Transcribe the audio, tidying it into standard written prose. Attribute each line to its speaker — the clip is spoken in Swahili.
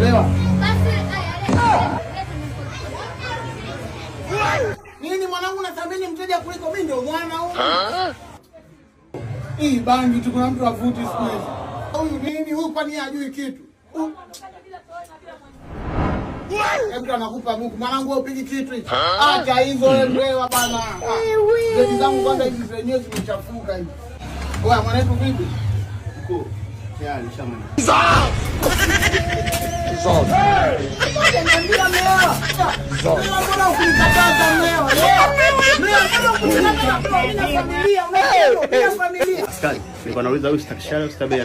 Speaker 1: Unaelewa? Nini mwanangu, nathamini mteja kuliko mimi, ndio mwana huyu. Hii bangi tu, kuna mtu avuti siku hizi. Huyu nini huyu, kwani hajui kitu? Hebu anakupa Mungu. Mwanangu upigi kitu hicho. Acha hizo wewe bana. Ndio zangu kwanza hizi zenyewe zimechafuka hivi. Oya mwanetu vipi? Uko tayari shamani. Niambia leo. Mbona ukinikataza leo? Familia, familia.
Speaker 2: Askari, nilikuwa nauliza huyu stakishara au stabea?